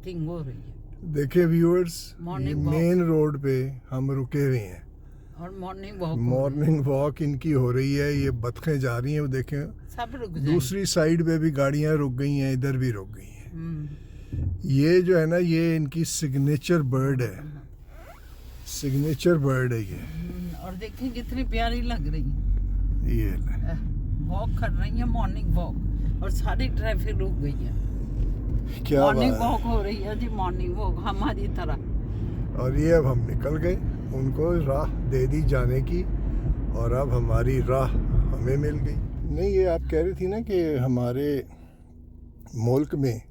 Walking हो रही है देखिए व्यूअर्स, ये Morning walk. मेन रोड पे हम रुके हुए हैं। और मॉर्निंग वॉक मॉर्निंग वॉक इनकी हो रही है। ये बतखें जा रही हैं, वो देखें। सब रुक जाएंगे। दूसरी साइड पे भी गाड़ियां रुक गई हैं, इधर भी रुक गई हैं। ये जो है ना, ये इनकी सिग्नेचर बर्ड है। सिग्नेचर बर्ड है ये। और देखिए कितनी प्यारी लग रही है। ये ले। वॉक कर रही है, मॉर्निंग वॉक, और सारी ट्रैफिक रुक गई है। क्या मॉर्निंग बात है। वॉक हो रही है जी, मॉर्निंग वॉक हमारी तरह। और ये अब हम निकल गए, उनको राह दे दी जाने की, और अब हमारी राह हमें मिल गई। नहीं, ये आप कह रही थी ना कि हमारे मुल्क में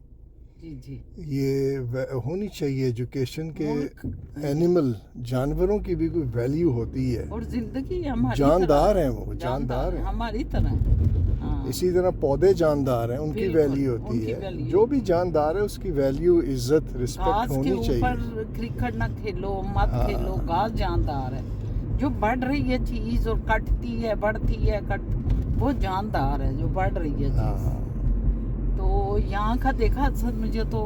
जी जी, ये होनी चाहिए एजुकेशन के एनिमल, जानवरों की भी कोई वैल्यू होती है। और जिंदगी हमारी जानदार तरह, हैं वो, जानदार हैं। हमारी तरह। हाँ। इसी तरह पौधे जानदार हैं, उनकी बिल्कुल, वैल्यू होती उनकी है। वैल्यू। जो भी जानदार है उसकी वैल्यू, इज्जत, रिस्पेक्ट घास के होनी चाहिए। ऊपर क्रिकेट ना खेलो, मत हाँ। खेलो, घास जानदार है। जो बढ़ रही है चीज और कटती है, बढ़ती है, वो जानदार है जो बढ़ रही है चीज। हाँ। तो यहाँ का देखा सर, मुझे तो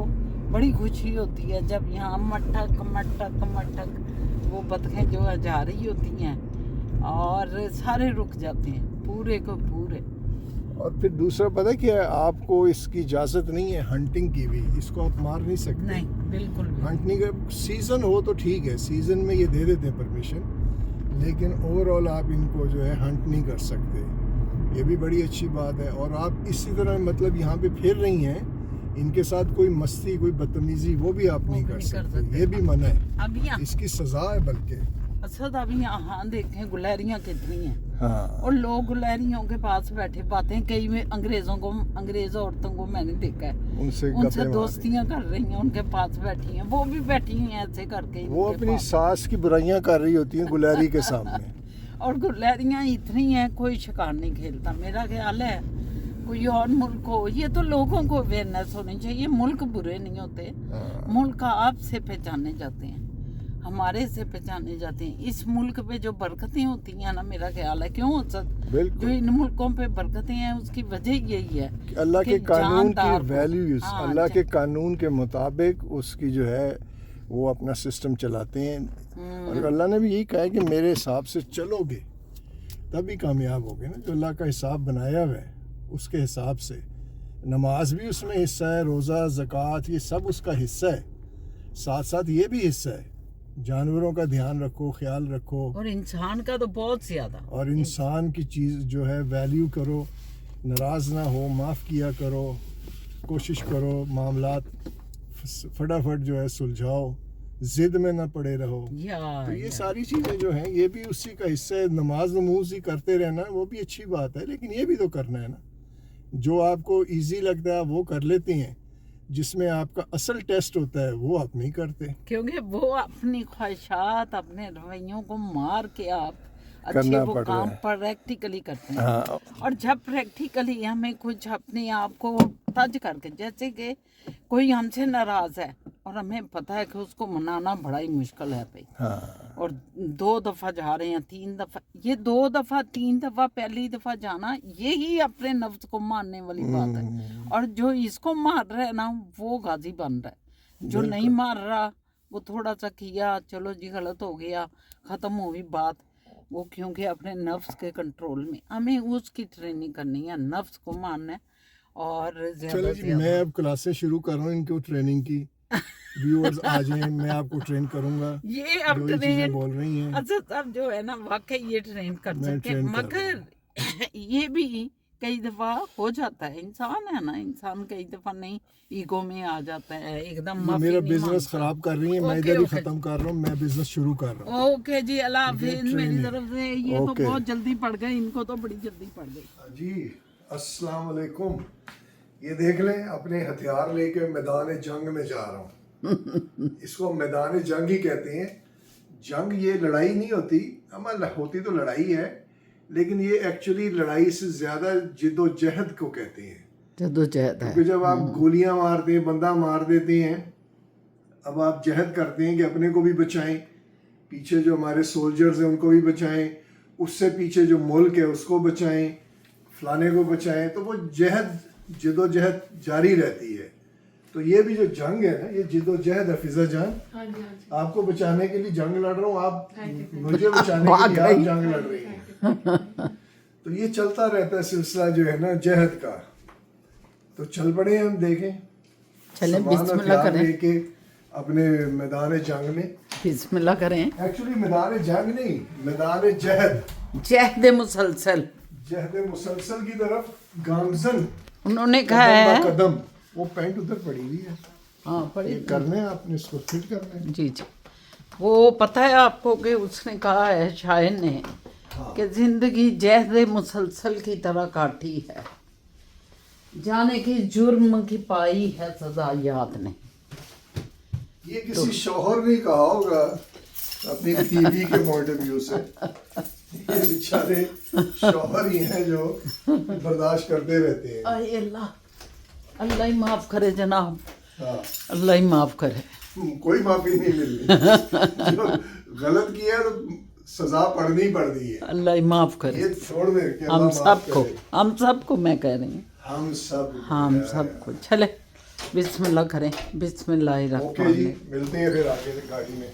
बड़ी खुशी होती है जब यहाँ मटक मटक मटक वो बतखें जो है जा रही होती हैं और सारे रुक जाते हैं, पूरे को पूरे। और फिर दूसरा पता है क्या है, आपको इसकी इजाज़त नहीं है हंटिंग की भी। इसको आप मार नहीं सकते। नहीं, बिल्कुल भी। हंटिंग का सीज़न हो तो ठीक है, सीज़न में ये दे देते हैं परमिशन, लेकिन ओवरऑल आप इनको जो है हंट नहीं कर सकते। ये भी बड़ी अच्छी बात है। और आप इसी तरह मतलब यहाँ पे फिर रही हैं, इनके साथ कोई मस्ती, कोई बदतमीजी, वो भी आप नहीं कर सकते। ये भी मना है, अब यहाँ इसकी सज़ा है बल्कि। असद अभी यहाँ देखें गुलहरियाँ कितनी हैं, हाँ। और लोग गुलहरियों के पास बैठे बातें, कई में अंग्रेज औरतों को मैंने देखा है, उनसे उनसे गप्पे दोस्तियां कर रही हैं, उनके पास बैठी हैं, वो भी बैठी हैं ऐसे करके वो इनके अपनी पास। सास की बुराइयां कर रही होती हैं गुलहरी के सामने। और गुलहरियाँ इतनी हैं, कोई शिकार नहीं खेलता। मेरा ख्याल है कोई और मुल्क हो, ये तो लोगों को अवेयरनेस होनी चाहिए। मुल्क बुरे नहीं होते, मुल्क आपसे पहचाने जाते हैं, हमारे से पहचाने जाते हैं। इस मुल्क पे जो बरकतें होती हैं ना, मेरा ख्याल है क्यों जो इन मुल्कों पे बरकतें हैं उसकी वजह यही है कि अल्लाह के कानून की वैल्यूज, हाँ, अल्लाह के कानून के मुताबिक उसकी जो है वो अपना सिस्टम चलाते हैं। और अल्लाह ने भी यही कहा है कि मेरे हिसाब से चलोगे तभी कामयाब होगे ना। जो अल्लाह का हिसाब बनाया हुआ है उसके हिसाब से, नमाज भी उसमें हिस्सा है, रोज़ा, ज़कात, ये सब उसका हिस्सा है। साथ साथ ये भी हिस्सा है, जानवरों का ध्यान रखो, ख्याल रखो, और इंसान का तो बहुत ज्यादा। और इंसान की चीज़ जो है वैल्यू करो, नाराज़ ना हो, माफ़ किया करो, कोशिश करो मामलात फटाफट जो है सुलझाओ, ज़िद में ना पड़े रहो। तो ये सारी चीज़ें जो हैं ये भी उसी का हिस्सा है। नमाज नमूज ही करते रहना वो भी अच्छी बात है, लेकिन ये भी तो करना है ना। जो आपको इजी लगता है वो कर लेते हैं, जिसमें आपका असल टेस्ट होता है वो आप नहीं करते, क्योंकि वो अपनी ख्वाहिशात, अपने रवैयों को मार के आप अच्छे करना वो पड़ रहा काम है। प्रैक्टिकली करते हैं। हाँ। और जब प्रैक्टिकली हमें कुछ अपने आप को तज करके, जैसे कि कोई हमसे नाराज है और हमें पता है कि उसको मनाना बड़ा ही मुश्किल है भाई, हाँ। और 2 दफ़ा जा रहे हैं, 3 दफ़ा, ये 2 दफ़ा 3 दफ़ा पहली दफ़ा जाना, यही अपने नफ्स को मारने वाली बात है। और जो इसको मार रहा है ना वो गाजी बन रहा है, जो नहीं मार रहा वो थोड़ा सा किया, चलो जी गलत हो गया, ख़त्म हो गई बात। वो क्योंकि अपने नफ्स के कंट्रोल में, हमें उसकी ट्रेनिंग करनी है, नफ्स को मारना है। और चलो जी, मैं अब क्लासेस शुरू कर रहा हूँ इनको ट्रेनिंग की। व्यूअर्स आ जाएं, मैं आपको ट्रेन करूंगा। ये अब जो ये चीजें बोल रही हैं, अच्छा सब जो है ना वाकई ये ट्रेन कर मैं सकते हैं, ट्रेन कर मगर ये भी कई दफा हो जाता है, इंसान है ना, इंसान कई दफा नहीं ईगो में आ जाता है, एकदम ये माफी मेरा नहीं बिजनेस मांगता। खराब कर रही है। मैं ओके, इधर ही ओके। खत्म कर रहा हूँ, मैं बिजनेस शुरू कर रहा हूँ। ओके जी, अल्लाह हाफिज मेरी ट्रेनिंग। तरफ से। ये तो ओके। बहुत जल्दी पड़ गए, इनको तो बड़ी जल्दी पड़ गई जी अस्सलाम वालेकुम। ये देख लें, अपने हथियार लेके मैदान जंग में जा रहा हूँ। इसको मैदान जंग ही कहते हैं। जंग ये लड़ाई नहीं होती, हमारा होती तो लड़ाई है, लेकिन ये एक्चुअली लड़ाई से ज्यादा जिद्दोजहद को कहते हैं। जद्दोजहद है, क्योंकि जब आप गोलियां मारते हैं, बंदा मार देते हैं, अब आप जहद करते हैं कि अपने को भी बचाएं, पीछे जो हमारे सोल्जर्स हैं उनको भी बचाएं, उससे पीछे जो मुल्क है उसको बचाएं, फलाने को बचाएं, तो वो जहद जिद्दोजहद जारी रहती है। तो ये भी जो जंग है ना, ये जिद्दोजहद है फिजा जान, आपको बचाने के लिए जंग लड़ रहा हूँ, आप मुझे बचाने के लिए आप जंग लड़ रही हैं। तो ये चलता रहता है सिलसिला जो है ना जहद का। तो चल पड़े हम देखें, चलें, सामान और बिस्मिल्लाह हथियार करें। लेके अपने मैदान जंग में, बिस्मिल्लाह करें। एक्चुअली मैदान जंग नहीं, मैदान जहद, जहद मुसलसल, जहद मुसलसल की तरफ गामजन उन्होंने कहा कदम है। ब कदम। वो पैंट उधर पड़ी हुई है, हाँ पढ़ी ये करने हैं, आपने इसको फिट करना है। जी जी। वो पता है आपको कि उसने कहा है शायर ने कि जिंदगी जहद मुसलसल की तरह काटी है, जाने की जुर्म की पाई है सजा याद नहीं। ये किसी शौहर ने कहा होगा अपनी बीवी के पॉइंट ऑफ व्यू से। ये बेचारे शौहर ही हैं जो बर्दाश्त करते रहते हैं। आए अल्लाह, अल्लाह ही माफ करे जनाब, हाँ, अल्लाह ही माफ करे। कोई माफी नहीं मिल रही। जो गलत किया तो सजा पड़नी ही पड़नी है। अल्लाह ही माफ करे ये छोड़ दे कि हम अल्लाह माफ सबको, करे। हम सबको मैं कह रही हूँ, हम सब हम सबको। चले बिस्मिल्लाह करें, बिस्मिल्लाह ओके जी, मिलते हैं फिर आगे गाड़ी में।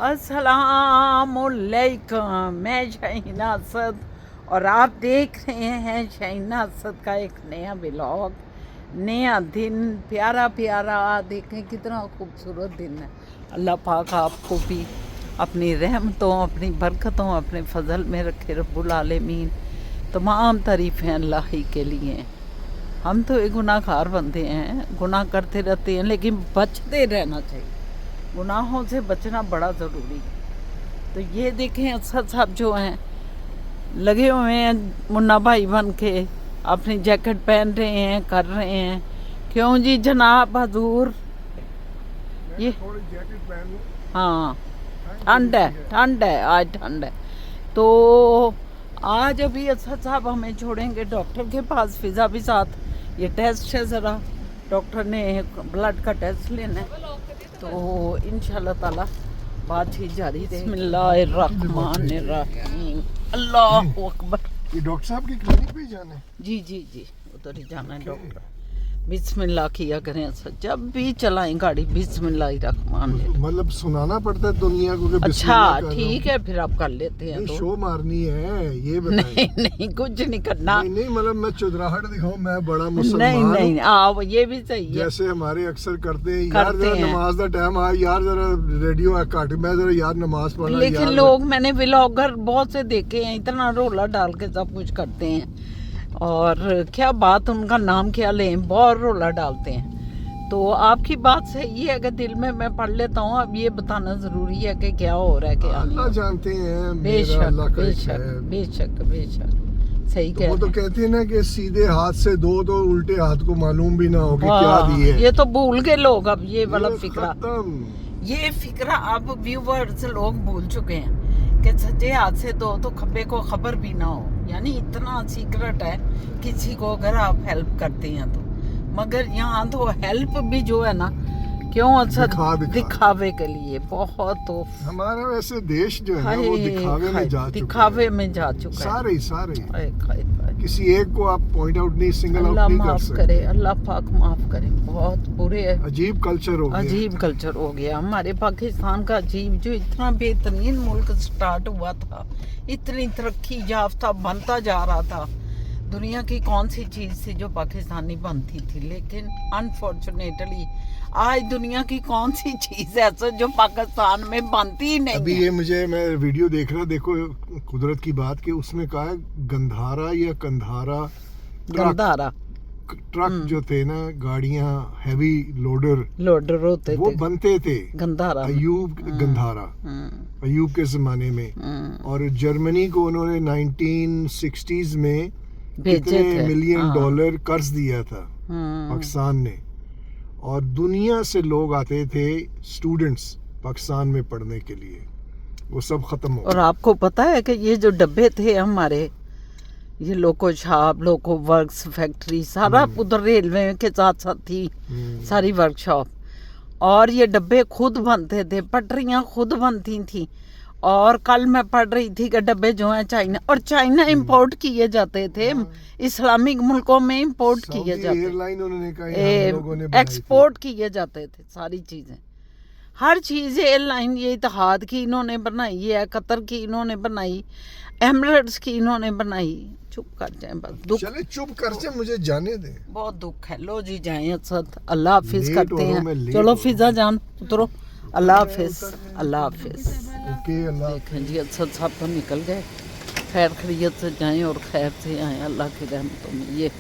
अस्सलामुअलैकुम, मैं शहीना असद और आप देख रहे हैं शहीना असद का एक नया व्लॉग, नया दिन, प्यारा प्यारा। देखें कितना खूबसूरत दिन है। अल्लाह पाक आपको भी अपनी रहमतों, अपनी बरकतों, अपने फजल में रखे रब्बुल आलमीन। तमाम तारीफ़ें अल्लाह ही के लिए। हम तो एक गुनाहगार बंदे हैं, गुनाह करते रहते हैं, लेकिन बचते रहना चाहिए। गुनाहों से बचना बड़ा ज़रूरी है। तो ये देखें असद साहब जो हैं लगे हुए हैं मुन्ना भाई बन के, अपनी जैकेट पहन रहे हैं, कर रहे हैं। क्यों जी जनाब हजूर? ये थोड़ी जैकेट पहन लूं। हाँ, ठंड है, ठंड है, आज ठंड है। तो आज अभी असद साहब हमें छोड़ेंगे डॉक्टर के पास, फिजा भी साथ। ये टेस्ट है, ज़रा डॉक्टर ने ब्लड का टेस्ट लेना है, तो इंशाल्लाह ताला बातचीत जारी रहेगी। बिस्मिल्लाहिर्रहमानिर्रहीम, अल्लाहु अकबर। ये डॉक्टर साहब की क्लिनिक पे ही जाना है? जी जी जी, उधर ही जाना है डॉक्टर। बिस्मिल्लाह किया करें सर, जब भी चलाएं गाड़ी बिस्मिल्लाहिर्रहमानिर्रहीम। मतलब सुनाना पड़ता है दुनिया को कि अच्छा बिस्मिल्लाह कर ठीक है, फिर आप कर लेते हैं नहीं, तो। शो मारनी है ये बताइए। नहीं नहीं, कुछ नहीं करना। नहीं नहीं, मतलब मैं चुदराहट दिखाऊं, मैं बड़ा नहीं मुसलमान नहीं, हूं। आओ ये भी सही है। जैसे हमारे अक्सर करते हैं यार, करते जरा हैं। नमाज का टाइम आ यार, जरा रेडियो काट, मैं जरा यार नमाज पढ़ना। लेकिन यार लोग, मैंने व्लॉगर बहुत से देखे हैं, इतना रोला डाल के सब कुछ करते हैं। और क्या बात, उनका नाम क्या लें, बहुत रोला डालते हैं। तो आपकी बात सही है कि दिल में मैं पढ़ लेता हूँ। अब ये बताना ज़रूरी है कि क्या हो रहा है, क्या नहीं। अल्लाह जानते हैं, मेरा बेशक अल्लाह का एक बेशक है। बेशक बेशक, सही तो कह वो तो रहे हैं। कहते हैं ना कि सीधे हाथ से दो तो उल्टे हाथ को मालूम भी ना हो कि क्या हाँ, दिए। ये तो भूल गए लोग अब, ये वाला फिक्रा, खत्म। ये फिक्रा अब व्यूवर्स लोग भूल चुके हैं कि सच्चे हाथ से दो तो खब्बे को खबर भी ना हो। यानी इतना सीक्रेट है किसी को अगर आप हेल्प करते हैं तो। मगर यहाँ तो हेल्प भी जो है ना, क्यों अच्छा दिखावे के लिए बहुत। तो हमारा वैसे देश जो है ना वो दिखावे में जा चुका दिखावे है। में जा चुका है सारे ही सारे हाय, हाय, हाय। किसी एक को आप पॉइंट आउट नहीं, सिंगल आउट अल्लाह नहीं कर माफ सकते। करे, अल्लाह पाक माफ करे। बहुत बुरे है, अजीब कल्चर हो गया। अजीब कल्चर हो गया हमारे पाकिस्तान का। अजीब, जो इतना बेहतरीन मुल्क स्टार्ट हुआ था, इतनी तरक्की याफ्ता बनता जा रहा था, दुनिया की कौन सी चीज़ थी जो पाकिस्तानी बनती थी। लेकिन अनफॉर्चुनेटली आज दुनिया की कौन सी चीज़ है ऐसा जो पाकिस्तान में बनती ही नहीं अभी है। ये मैं वीडियो देख रहा, देखो कुदरत की बात कि उसमें कहा है गंधारा या कंधारा गंधारा ट्रक जो थे ना, गाड़ियां हैवी लोडर होते वो थे, बनते थे गंधारा अयूब गंधारा, अयूब के जमाने में। और जर्मनी को उन्होंने 1960s में भेजे कितने थे। मिलियन डॉलर कर्ज दिया था पाकिस्तान ने। और दुनिया से लोग आते थे, स्टूडेंट्स पाकिस्तान में पढ़ने के लिए, वो सब खत्म हो और आपको पता है कि ये जो डब्बे थे हमारे, ये लोको शॉप, लोको वर्क्स फैक्ट्री सारा उधर रेलवे के साथ साथ थी सारी वर्कशॉप। और ये डब्बे खुद बनते थे, पटरियाँ खुद बनती थी। और कल मैं पढ़ रही थी कि डब्बे जो हैं चाइना, और चाइना इंपोर्ट किए जाते थे, इस्लामिक मुल्कों में इंपोर्ट किए जाते, एयरलाइन उन्होंने कहा हम लोगों ने बनाई थी। एक्सपोर्ट किए जाते थे सारी चीज़ें, हर चीज़। एयरलाइन ये इत्तेहाद की इन्होंने बनाई है, कतर की इन्होंने बनाई, एमिरेट्स की इन्होंने बनाई। चुप कर जाए बस, दुख चले चुप कर से, मुझे जाने दे। बहुत दुख है। लो जी जाए असद, अल्लाह हाफिज लेट करते हो रहा हूं मैं, हैं। लेट चलो हो फिजा जान उतरो, अल्लाह हाफिज, अल्लाह हाफिज। ओके अल्लाह। देखें जी असद साहब तो निकल गए, खैर खैरियत से जाएं और खैर से आएँ, अल्लाह की रहमतों में। ये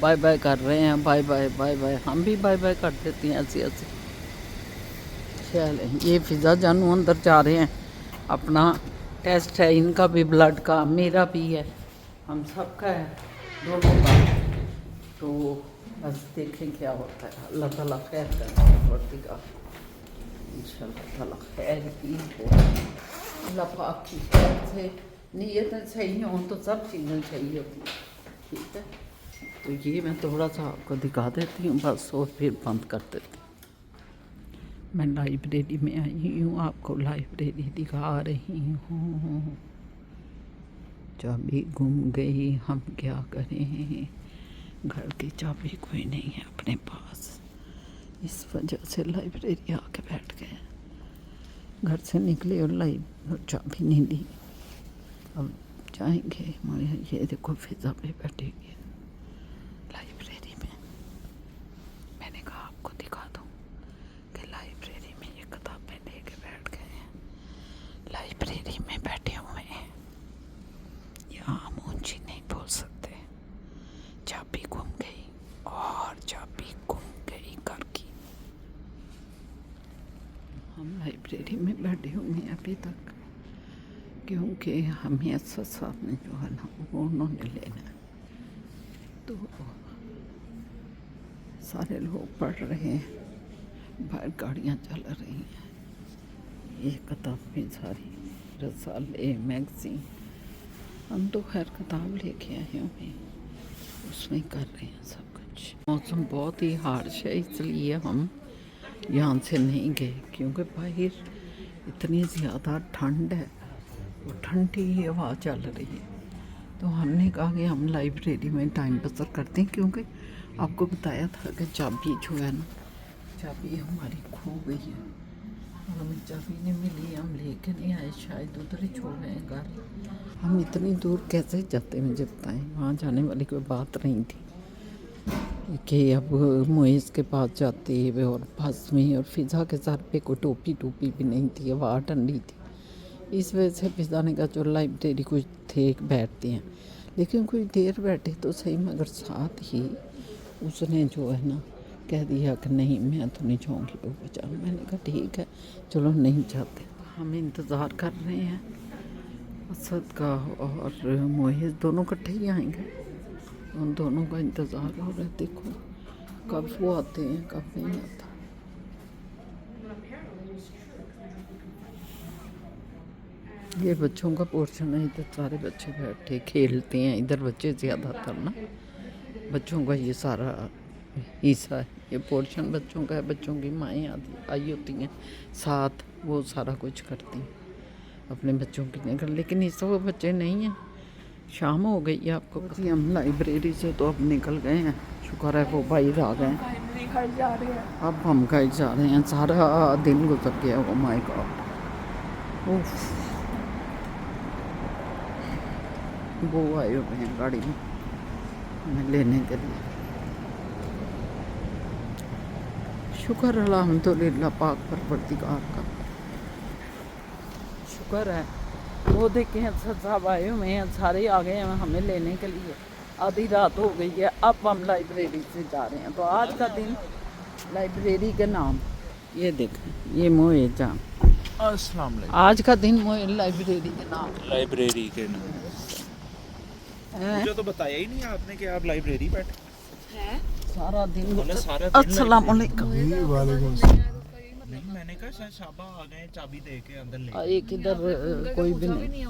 बाय बाय कर रहे हैं, बाय बाय बाय बाय, हम भी बाय बाय कर देते हैं ऐसे ऐसे। ख्याल है ये फिजा जानू अंदर जा रहे हैं, अपना टेस्ट है इनका भी, ब्लड का, मेरा भी है, हम सबका है, दोनों का। तो बस देखें क्या होता है, अल्लाह ताला खैर करती का, इंशाअल्लाह ताला खैर ही हो। अल्लाह पाक की खैर से नीयतें सही हों तो सब चीज़ें सही होती हैं, ठीक है। तो ये मैं थोड़ा सा आपको दिखा देती हूँ बस, और फिर बंद कर देती हूँ। मैं लाइब्रेरी में आई हूँ, आपको लाइब्रेरी दिखा रही हूँ। चाबी गुम गई, हम क्या करें, घर की चाबी कोई नहीं है अपने पास, इस वजह से लाइब्रेरी आके बैठ गए। घर से निकले और चाबी नहीं दी। अब जाएंगे, ये देखो फिजा पे बैठेंगे लाइब्रेरी में। मैंने कहा आपको दिखा दूँ कि लाइब्रेरी में ये किताबें लेके बैठ गए हैं, लाइब्रेरी में बैठे हुए हैं। यहाँ हम ऊंची नहीं बोल सकते। चाबी गुम गई, और चाबी गुम गई घर की। हम लाइब्रेरी में बैठे हुए हैं अभी तक, क्योंकि हमें असद साहब ने जो है ना वो उन्होंने लेना है। तो सारे लोग पढ़ रहे हैं, बाहर गाड़ियाँ चल रही हैं, ये किताबें सारी, रसाले, मैगज़ीन, हम तो खैर किताब लेके आए हुए हैं, उसमें कर रहे हैं सब कुछ। मौसम बहुत ही हार्श है, इसलिए हम यहाँ से नहीं गए, क्योंकि बाहर इतनी ज़्यादा ठंड है और ठंडी हवा चल रही है। तो हमने कहा कि हम लाइब्रेरी में टाइम बसर करते हैं, क्योंकि आपको बताया था कि चाबी जो है ना, चाबी हमारी खो गई है, और हमें चाबी नहीं मिली, हम लेके नहीं आए, शायद उधर ही छोड़ गए घर। हम इतनी दूर कैसे जाते, मुझे बताएं, वहाँ जाने वाली कोई बात नहीं थी कि अब मुइज़ के पास जाते और बस में, और फिज़ा के सर पे कोई टोपी भी नहीं थी, हवा ठंडी थी। इस वजह से फिज़ा ने कहा जो लाइब्रेरी कुछ थे बैठते हैं, लेकिन कुछ देर बैठे तो सही, मगर साथ ही उसने जो है ना कह दिया कि नहीं मैं तो नहीं जाऊँगी बाबा जान। मैंने कहा ठीक है चलो नहीं जाते। हम इंतज़ार कर रहे हैं असद का, और मुइज़ दोनों इकट्ठे ही आएंगे, उन दोनों का इंतज़ार हो रहा है। देखो कब वो आते हैं कब नहीं आते। ये बच्चों का पोर्शन है, इधर सारे बच्चे बैठे खेलते हैं, इधर बच्चे ज़्यादातर ना, बच्चों का ये सारा हिस्सा है, ये पोर्शन बच्चों का है। बच्चों की माएँ आई होती हैं साथ, वो सारा कुछ करती हैं अपने बच्चों की निकल, लेकिन इस वक्त बच्चे नहीं हैं, शाम हो गई है आपको। जी हम लाइब्रेरी से तो अब निकल गए हैं, शुक्र है वो भाई आ गए हैं, अब हम घर जा रहे हैं। सारा दिन गुजर गया, ओ माय गॉड, वो आए हुए हैं गाड़ी में हमें लेने के लिए। शुक्र अल्हम्दुलिल्लाह पाक परवरदिगार का शुक्र है। वो देखें साहब आए हुए हैं, सारे आ गए हैं हमें लेने के लिए। आधी रात हो गई है, अब हम लाइब्रेरी से जा रहे हैं। तो आज का दिन लाइब्रेरी के नाम, ये देखें ये मोए जान, अस्सलाम वालेकुम। आज का दिन मोए लाइब्रेरी के नाम, लाइब्रेरी के नाम मुझे तो बताया ही नहीं आपने कि आप लाइब्रेरी बैठे हैं। सारा दिन उन्होंने सारा दिन अस्सलाम वालेकुम। जी वालेकुम सलाम। नहीं मैंने कहा शायद शाबा आ गए चाबी दे के अंदर ले एक इधर कोई भी नहीं,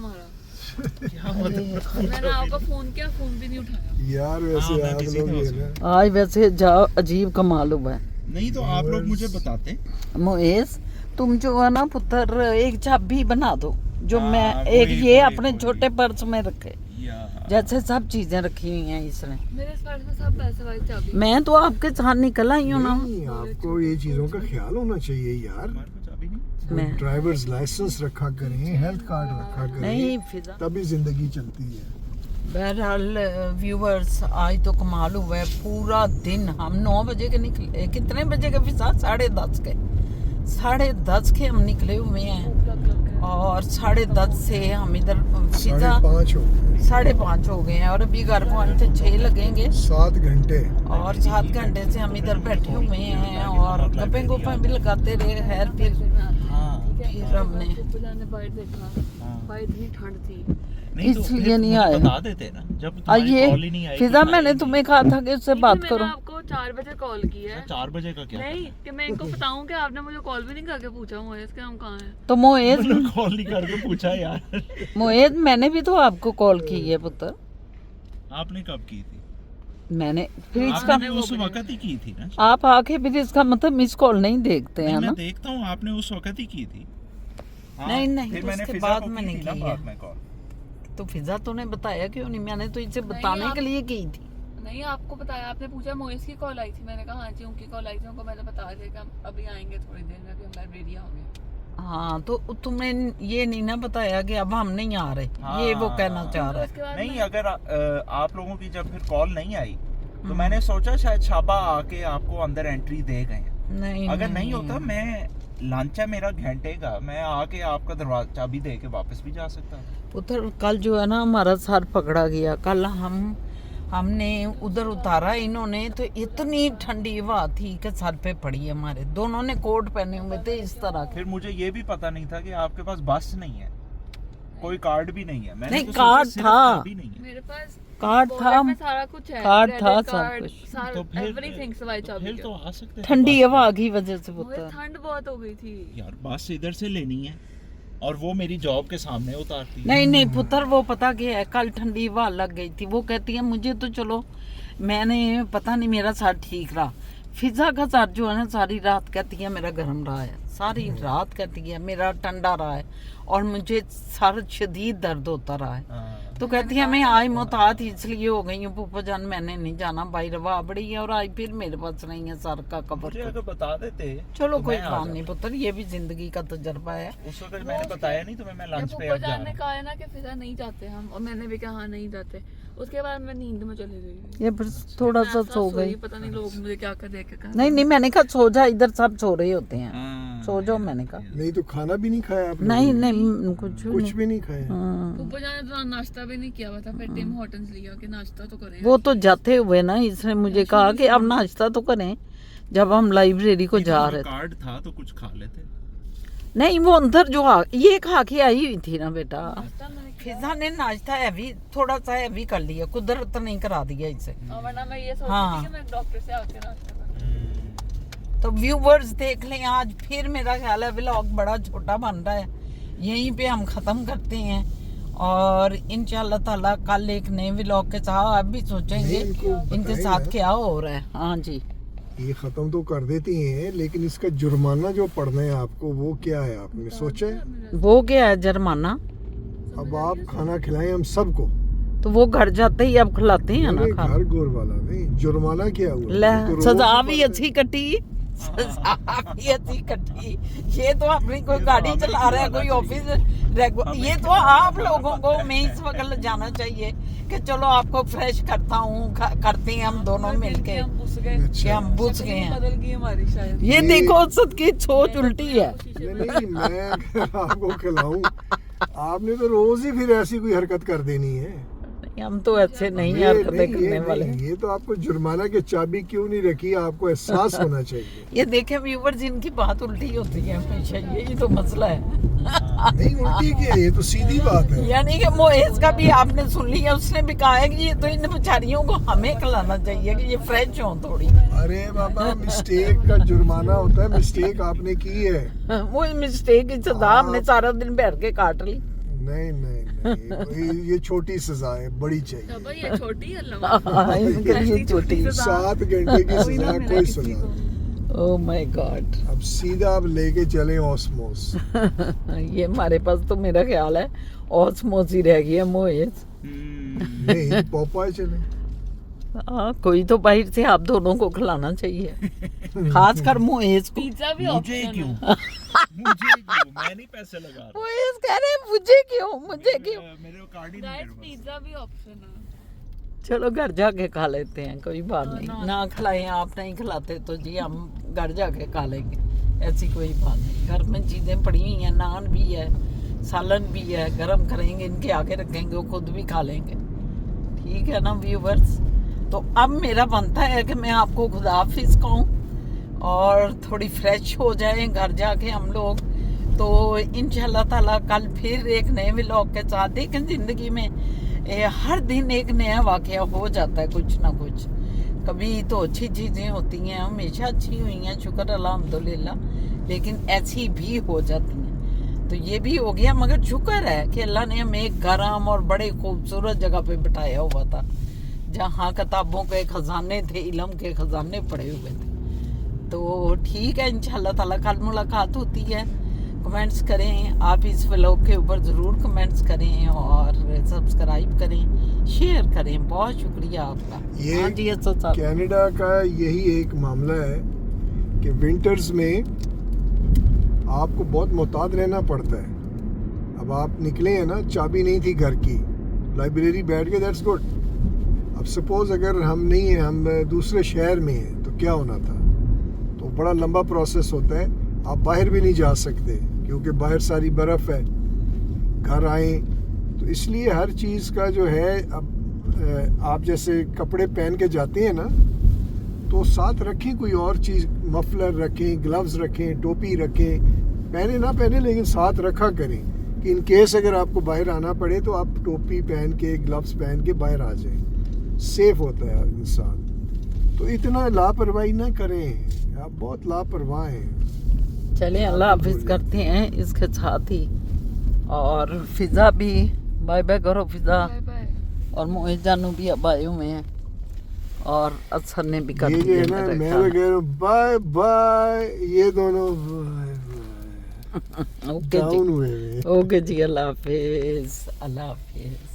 क्या मतलब मैंने आपका फोन किया, फोन भी नहीं उठाया। यार वैसे मैं आप busy लोग था ये उसमें। ना आज वैसे जाओ अजीब कमाल हुआ है नहीं तो आप लोग मुझे बताते मोएस, तुम जो है ना पुत्र एक चाबी बना दो जो हाँ, मैं वही, एक ये वही, अपने वही। छोटे पर्स में रखे, या जैसे सब चीजें रखी हुई हैं इसने। मेरे इस पर्स में सब पैसे वाली चाबी। मैं तो आपके साथ निकल आई हूँ ना। नहीं, आपको ये चीजों का ख्याल होना चाहिए यार। हमारे पास अभी नहीं। मैं ड्राइवर्स लाइसेंस रखा करें, हेल्थ कार्ड रखा नहीं करें, फिजा। तभी जिंदगी चलती है। बहरहाल व्यूअर्स, आज तो कमाल हुआ है। पूरा दिन हम 9 बजे के निकले, कितने बजे के फिजा? 10:30 के, 10:30 के हम निकले हुए हैं भूख लग है। और 10:30 से हम इधर फिजा 5:30 हो गए, 5:30 हो गए हैं और अभी घर को आने 6 लगेंगे 7 घंटे। और 7 घंटे से हम इधर बैठे हुए हैं और गप्पे गुप्पे भी लगाते रहे। खैर फिर हाँ फिर हमने ऊपर जाने बाहर देखा, बाहर इतनी ठंड थी। नहीं तो इसलिए फिर नहीं मुझे आए। बता देते ना जब तुम्हारी ये कॉल ही नहीं आई। फिजा, मैंने तुम्हें कहा था कि उससे बात मैंने करो। आपको 4 बजे कॉल की है। 4 बजे का क्या? नहीं कि मैं इनको बताऊं कि आपने मुझे कॉल भी नहीं करके पूछा मोएस के हम कहाँ हैं। तो मोएज, कॉल नहीं करके पूछा यार। मोएज मैंने भी तो आपको कॉल की है पुत्र। आपने कब की थी? मैंने फिर इसका, आपने उस वक्त ही की थी ना। आप आके फिर इसका मतलब मिस कॉल नहीं देखते नहीं, हैं ना। मैं देखता हूँ आपने उस वक्त ही की थी। हाँ, नहीं, नहीं, फिर तो मैंने उसके फिजा बाद को मैंने थी ना की बाद है। में कॉल। तो फिजा तूने बताया क्यों नहीं? मैंने तो इसे बताने आप- के लिए की थी। नहीं आपको बताया, आपने पूछा मोएस की कॉल आई थी, मैंने कहा हाँ जी उनकी कॉल आई थी, उनको मैंने बता दिया कि हम अभी आएंगे थोड़ी देर में, अभी हम लाइब्रेरी आओगे। हाँ तो तुम्हें ये नहीं ना बताया कि अब हम नहीं आ रहे, ये वो हाँ। कहना चाह रहा है। उसके बाद नहीं मैं- अगर आप लोगों की जब फिर कॉल नहीं आई तो हम्म। मैंने सोचा शायद शाबा आके आपको अंदर एंट्री दे गए हैं। नहीं अगर नहीं होता मैं लंच है मेरा घंटे का, मैं आके आपका दरवाजा चाबी दे के वापस भी जा सकता था। उधर कल जो है ना हमारा सर पकड़ा गया। कल हमने उधर उतारा इन्होंने, तो इतनी ठंडी हवा थी कि सर पे पड़ी। हमारे दोनों ने कोट पहने हुए थे इस तरह के। फिर मुझे ये भी पता नहीं था कि आपके पास बस नहीं है, कोई कार्ड भी नहीं है। मैंने नहीं, तो सोचा कार्ड सिर्फ था। चाबी नहीं है। मेरे पास कार्ड वॉलेट था, में सारा कुछ है, कार्ड क्रेडिट था, सब कार्ड, कुछ। सारा तो फिर एवरीथिंग सिवाय चाबी फिर के। तो आ सकते हैं ठंडी बस हवा में। की वजह से मुझे पुत्र। ठंड बहुत हो गई थी। यार बस इधर से लेनी है और वो मेरी जॉब के सामने उतारती है। नहीं नहीं पुत्र, वो पता क्या है, कल ठंडी हवा लग गई थी। वो कहती है मुझे तो चलो, मैंने पता नहीं मेरा सर ठीक रहा। फिजा का सर जो है ना सारी रात कहती है मेरा गर्म रहा है, सारी रात कहती है मेरा ठंडा रहा है और मुझे सर शदीद दर्द होता रहा है। हाँ। तो कहती है मैं आज मोहतात इसलिए हो गई हूँ पुप्पा जान, मैंने नहीं जाना, भाई रवा बड़ी है और आज फिर मेरे पास नहीं है सर का मुझे कवर। अगर बता देते चलो तो कोई मैं आ काम जाता। नहीं पुत्र, ये भी जिंदगी का तजर्बा है। उस वक्त मैंने बताया नहीं तुम्हें मैं लंच जब पे ऊपर अब जा जाने रहा हूँ। कहा है ना कि फिजा नहीं जाते हम, और मैंने भी कहा हाँ नहीं जाते। उसके बाद मैं नींद में चली गई। ये फिर थोड़ा सा मैं सो सोई, गई। पता नहीं लोग मुझे क्या कर देख के कहा। नहीं नहीं, मैंने कहा सो जा, इधर सब सो रहे होते हैं, हाँ, सो जाओ मैंने कहा। नहीं तो खाना भी नहीं खाया आपने? नहीं नहीं कुछ कुछ नहीं। भी नहीं खाया। हाँ। ऊपर जाने तो नाश्ता भी नहीं किया हुआ था, फिर टिम हॉर्टन्स लिया कि नाश्ता तो करें। वो तो जाते हुए ना इसने मुझे कहा कि अब नाश्ता तो करें, जब हम लाइब्रेरी को जा रहे थे। कार्ड था तो कुछ खा लेते। नहीं वो अंदर जो ये खा के आई हुई थी ना बेटा। नाश्ता मैंने किया। फिजा ने नाश्ता हैवी, थोड़ा सा हैवी कर लिया, कुदरत नहीं करा दिया इसे। और वरना मैं ये सोचती हाँ। थी कि मैं डॉक्टर से आके नाश्ता करूं। तो व्यूवर्स देख लें, आज फिर मेरा ख्याल है व्लॉग बड़ा छोटा बन रहा है, यहीं पे हम ख़त्म करते हैं और इंशाल्लाह ताला कल एक नए व्लॉग के साथ आप भी सोचेंगे नहीं, इनको इनके बताएं साथ ना। क्या हो रहा है। हाँ जी, ये खत्म तो कर देती हैं, लेकिन इसका जुर्माना जो पड़ना है आपको वो क्या है आपने सोचा है? वो क्या है जुर्माना? अब आप खाना खिलाएं हम सबको। तो वो घर जाते ही अब खिलाते हैं ना अरे खाना। घर गोर वाला नहीं, जुर्माना क्या हुआ? ले ये तो रोज सजा ही भी पड़ता अच्छी कटी, सजा भी अच्छी कटी। ये तो अपनी कोई गाड़ी चला रहा है, कोई ऑफिस, ये तो आप लोगों को मैं इस वक्त जाना चाहिए कि चलो आपको फ्रेश करता हूँ, करते हैं हम दोनों मिलके हम घुस गए। है। कि अच्छा, हम बुझ गए शक्ल हैं। बदल गई हमारी शायद। ये देखो उसद की सोच उल्टी है। नहीं मैं अगर आपको खिलाऊं, आपने तो रोज ही फिर ऐसी कोई हरकत कर देनी है। हम तो ऐसे नहीं ये हरकतें नहीं, करने ये वाले। नहीं, ये तो आपको जुर्माना की चाबी क्यों नहीं रखी, आपको एहसास होना चाहिए। ये देखे व्यूवर, जिनकी बात उल्टी होती है हमेशा, यही तो मसला है। नहीं उल्टी क्या है, ये तो सीधी बात है। यानी कि मोहेज का भी आपने सुन लिया, उसने भी कहा है कि ये तो इन बेचारियों को हमें खिलाना चाहिए कि ये फ्रेश हो थोड़ी। अरे बाबा, मिस्टेक का जुर्माना होता है, मिस्टेक आपने की है। वो मिस्टेक की सजा हमने सारा दिन बैठ के काट ली। नहीं नहीं नहीं ये छोटी सजा है, बड़ी चाहिए। तो भाई ये छोटी है लंबा हाँ, इनके लिए छोटी। 7 घंटे की सजा कोई सुना नहीं। Oh my God. अब सीधा आप लेके चले ऑस्मोस। ये हमारे पास तो मेरा ख्याल है ऑस्मोस ही रह गई है मोएस। नहीं पोपाय चले। हाँ, कोई तो बाहर से आप दोनों को खिलाना चाहिए, खासकर मोएस को। पिज्जा भी मुझे ऑप्शन क्यों? है। मुझे क्यों? मैं नहीं पैसे लगा रहा। मोएस कह रहे हैं मुझे क्यों, मुझे क्यों। मेरे को कार्ड ही नहीं गाइस मेरे पास। पिज्जा भी ऑप्शन है। चलो घर जाके खा लेते हैं, कोई बात हाँ, नहीं। ना खिलाएं, आप नहीं खिलाते तो जी हम घर जाके खा लेंगे, ऐसी कोई बात नहीं। घर में चीज़ें पड़ी हुई हैं, नान भी है, सालन भी है, गरम करेंगे, इनके आगे रखेंगे, वो खुद भी खा लेंगे। ठीक है ना व्यूवर्स। तो अब मेरा बनता है कि मैं आपको खुदा हाफिज़ कहूँ और थोड़ी फ्रेश हो जाएं घर जाके हम लोग। तो इंशाल्लाह ताला कल फिर एक नए व्लॉग के साथ। देखें ज़िंदगी में हर दिन एक नया वाक़या हो जाता है, कुछ ना कुछ। कभी तो अच्छी चीज़ें होती हैं, हमेशा अच्छी हुई हैं, शुक्र अल्हम्दुलिल्लाह, लेकिन ऐसी भी हो जाती हैं। तो ये भी हो गया, मगर शुक्र है कि अल्लाह ने हमें एक गरम और बड़े खूबसूरत जगह पे बिठाया हुआ था, जहाँ किताबों के खजाने थे, इल्म के खजाने पड़े हुए थे। तो ठीक है, इंशाल्लाह ताला कल मुलाकात होती है। कमेंट्स करें आप इस व्लॉग के ऊपर, ज़रूर कमेंट्स करें और सब्सक्राइब करें, शेयर करें। बहुत शुक्रिया आपका। ये हाँ जी, अच्छा साहब। कनाडा का यही एक मामला है कि विंटर्स में आपको बहुत मोहतात रहना पड़ता है। अब आप निकले हैं ना, चाबी नहीं थी घर की, लाइब्रेरी बैठ के, दैट्स गुड। अब सपोज अगर हम नहीं हैं, हम दूसरे शहर में हैं, तो क्या होना था? तो बड़ा लंबा प्रोसेस होता है, आप बाहर भी नहीं जा सकते क्योंकि बाहर सारी बर्फ़ है। घर आए तो इसलिए हर चीज़ का जो है, अब आप जैसे कपड़े पहन के जाते हैं ना, तो साथ रखें कोई और चीज़, मफलर रखें, ग्लव्स रखें, टोपी रखें, पहने ना पहने लेकिन साथ रखा करें कि इन केस अगर आपको बाहर आना पड़े तो आप टोपी पहन के, ग्लव्स पहन के बाहर आ जाएं, सेफ होता है इंसान। तो इतना लापरवाही ना करें, आप बहुत लापरवाह हैं। चलिए अल्लाह हाफिज़ करते हैं इसके साथ ही। और फिज़ा भी बाय बाय करो, फिज़ा बाय बाय। और मोहित जानू भी अब आए हुए हैं और असर ने भी कर ये जो दिया है ना, मेरा मैं ख्याल। तो कह रहा हूँ बाय बाय, ये दोनों ओके डाउन जी, हुए हुए। ओके जी, अल्लाह हाफिज़, अल्लाह हाफिज़।